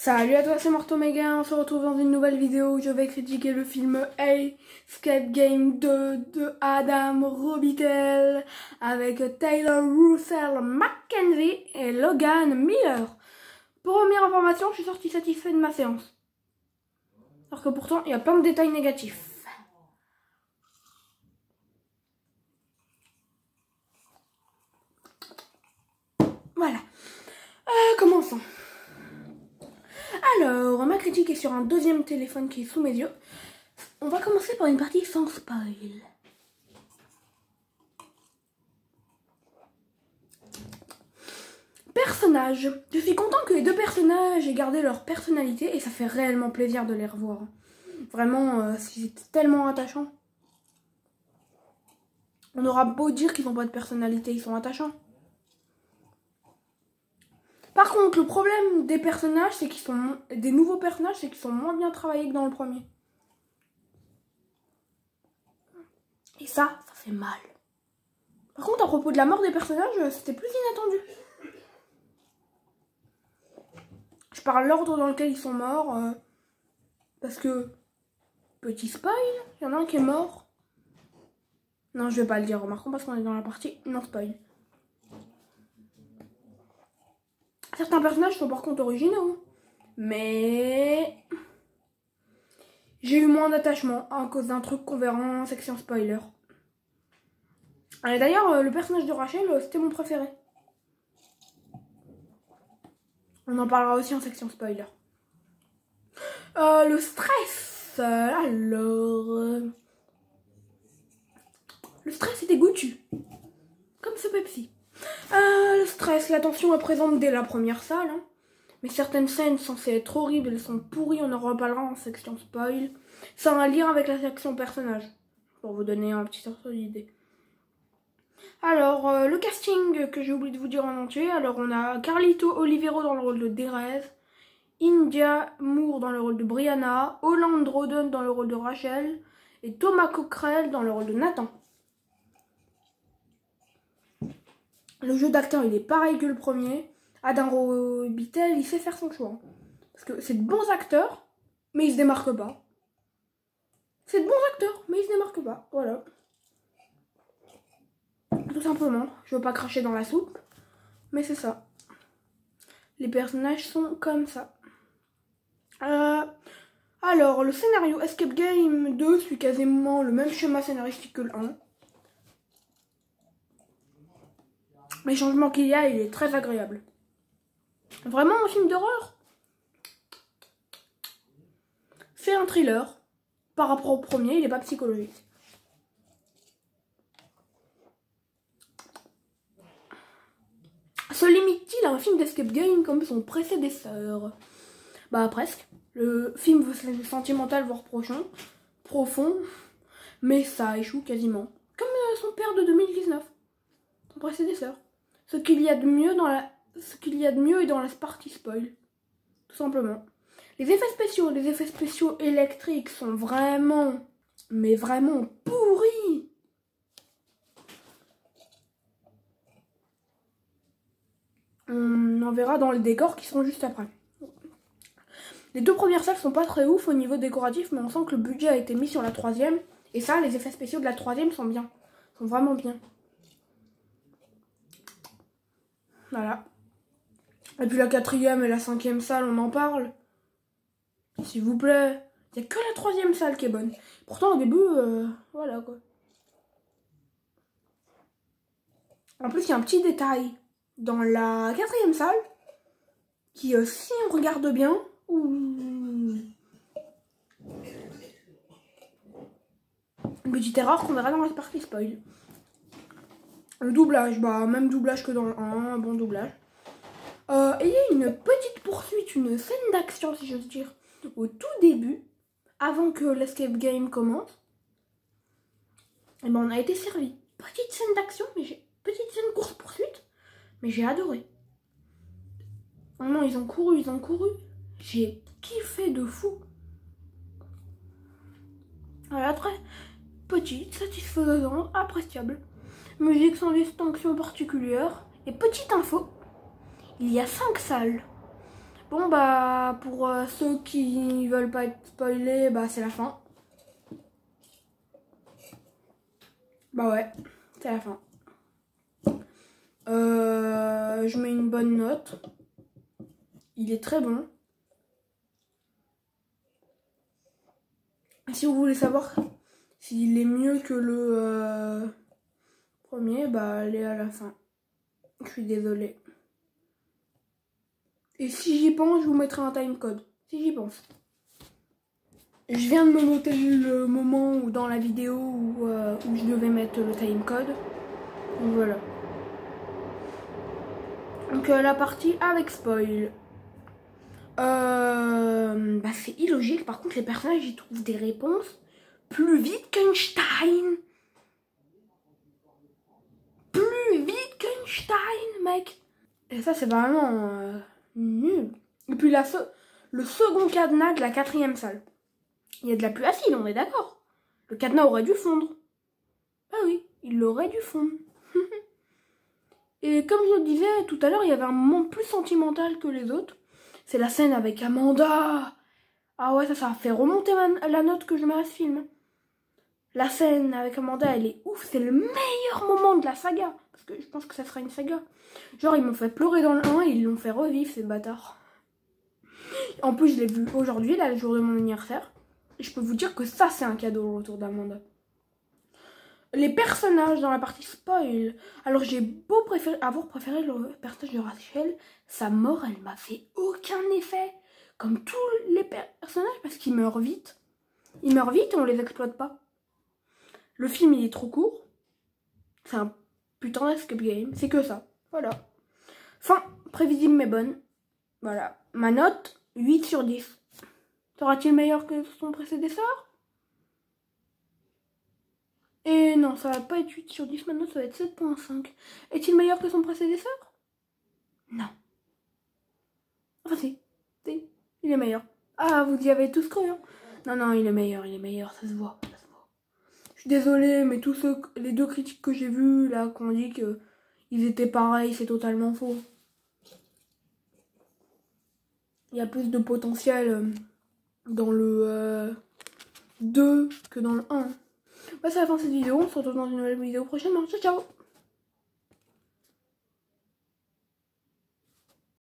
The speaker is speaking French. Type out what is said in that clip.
Salut à toi, c'est Mortomega, on se retrouve dans une nouvelle vidéo où je vais critiquer le film Escape Game 2 de Adam Robitel avec Taylor Russell Mackenzie et Logan Miller. Première information, je suis sortie satisfait de ma séance. Alors que pourtant, il y a plein de détails négatifs. Voilà. Commençons. Alors, ma critique est sur un deuxième téléphone qui est sous mes yeux. On va commencer par une partie sans spoil. Personnages. Je suis content que les deux personnages aient gardé leur personnalité et ça fait réellement plaisir de les revoir. Vraiment, c'est tellement attachant. On aura beau dire qu'ils n'ont pas de personnalité, ils sont attachants. Par contre, le problème des personnages, c'est qu'ils sont des nouveaux personnages, c'est qu'ils sont moins bien travaillés que dans le premier. Et ça fait mal. Par contre, à propos de la mort des personnages, c'était plus inattendu. Je parle de l'ordre dans lequel ils sont morts, parce que, petit spoil, il y en a un qui est mort. Non, je vais pas le dire, remarquons, parce qu'on est dans la partie non spoil. Certains personnages sont par contre originaux, mais j'ai eu moins d'attachement à cause d'un truc qu'on verra en section spoiler. Et d'ailleurs, le personnage de Rachel, c'était mon préféré. On en parlera aussi en section spoiler. Le stress. Alors... le stress est dégoûtu. Comme ce Pepsi. Le stress, la tension est présente dès la première salle. Hein. Mais certaines scènes censées être horribles, elles sont pourries, on en reparlera en section spoil. Ça a un lien avec la section personnage. Pour vous donner un petit ordre d'idée. Alors, le casting que j'ai oublié de vous dire en entier. Alors, on a Carlito Olivero dans le rôle de Derez. India Moore dans le rôle de Brianna. Holland Roden dans le rôle de Rachel. Et Thomas Cockrell dans le rôle de Nathan. Le jeu d'acteur, il est pareil que le premier. Adam Robitel, il sait faire son choix. Parce que c'est de bons acteurs, mais ils se démarquent pas. C'est de bons acteurs, mais ils se démarquent pas. Voilà. Tout simplement. Je veux pas cracher dans la soupe, mais c'est ça. Les personnages sont comme ça. Alors, le scénario Escape Game 2 suit quasiment le même schéma scénaristique que le 1. Les changements qu'il y a, il est très agréable. Vraiment un film d'horreur. C'est un thriller. Par rapport au premier, il n'est pas psychologique. Se limite-t-il à un film d'escape game comme son prédécesseur? Bah presque. Le film veut se sentimental voire profond, mais ça échoue quasiment. Comme son père de 2019, son prédécesseur. Ce qu'il y a de mieux est dans la partie spoil. Tout simplement. Les effets spéciaux électriques sont vraiment, mais vraiment pourris. On en verra dans les décors qui seront juste après. Les deux premières salles sont pas très ouf au niveau décoratif, mais on sent que le budget a été mis sur la troisième. Et ça, les effets spéciaux de la troisième sont bien. Sont vraiment bien. Voilà. Et puis la quatrième et la cinquième salle, on en parle. S'il vous plaît. Il n'y a que la troisième salle qui est bonne. Pourtant, au début, voilà quoi. En plus, il y a un petit détail dans la quatrième salle qui, si on regarde bien, une petite erreur qu'on verra dans la partie spoil. Le doublage, bah même doublage que dans le 1, un bon doublage. Et il y a une petite poursuite, une scène d'action si j'ose dire, au tout début, avant que l'escape game commence. Et ben on a été servi. Petite scène d'action, petite scène course-poursuite, mais j'ai adoré. Vraiment, ils ont couru. J'ai kiffé de fou. Voilà, très petite, satisfaisante, appréciable. Musique sans distinction particulière. Et petite info, il y a 5 salles. Bon bah pour ceux qui veulent pas être spoilés, bah c'est la fin. Bah ouais, c'est la fin. Je mets une bonne note. Il est très bon. Si vous voulez savoir s'il est mieux que le premier, bah allez à la fin. Je suis désolée. Et si j'y pense, je vous mettrai un timecode. Si j'y pense. Je viens de me noter le moment où dans la vidéo où je devais mettre le timecode. Donc voilà. Donc la partie avec spoil. Bah c'est illogique. Par contre, les personnages ils trouvent des réponses plus vite qu'Einstein. Plus vite qu'Einstein, mec. Et ça, c'est vraiment nul. Et puis le second cadenas de la 4e salle. Il y a de la pluie acide, on est d'accord. Le cadenas aurait dû fondre. Ah oui, il aurait dû fondre. Et comme je le disais tout à l'heure, il y avait un moment plus sentimental que les autres. C'est la scène avec Amanda. Ah ouais, ça a fait remonter la note que je mets à ce film. La scène avec Amanda, elle est ouf. C'est le meilleur moment de la saga. Parce que je pense que ça sera une saga. Genre, ils m'ont fait pleurer dans le 1 et ils l'ont fait revivre, ces bâtards. En plus, je l'ai vu aujourd'hui, là, le jour de mon anniversaire. Et je peux vous dire que ça, c'est un cadeau, le retour d'Amanda. Les personnages dans la partie spoil. Alors, j'ai beau avoir préféré le personnage de Rachel. Sa mort, elle m'a fait aucun effet. Comme tous les personnages, parce qu'ils meurent vite. Ils meurent vite et on les exploite pas. Le film, il est trop court. C'est un putain d'escape game. C'est que ça. Voilà. Fin prévisible mais bonne. Voilà. Ma note, 8 sur 10. Sera-t-il meilleur que son prédécesseur? Et non, ça va pas être 8 sur 10, ma note, ça va être 7.5. Est-il meilleur que son prédécesseur? Non. Enfin si. Si. Il est meilleur. Ah, vous y avez tous cru, hein? Non, il est meilleur, ça se voit. Ça se voit. Je suis désolée, mais tous les 2 critiques que j'ai vues, là, qu'on dit qu'ils étaient pareils, c'est totalement faux. Il y a plus de potentiel dans le 2 que dans le 1. Bah, c'est la fin de cette vidéo. On se retrouve dans une nouvelle vidéo prochainement. Ciao, ciao!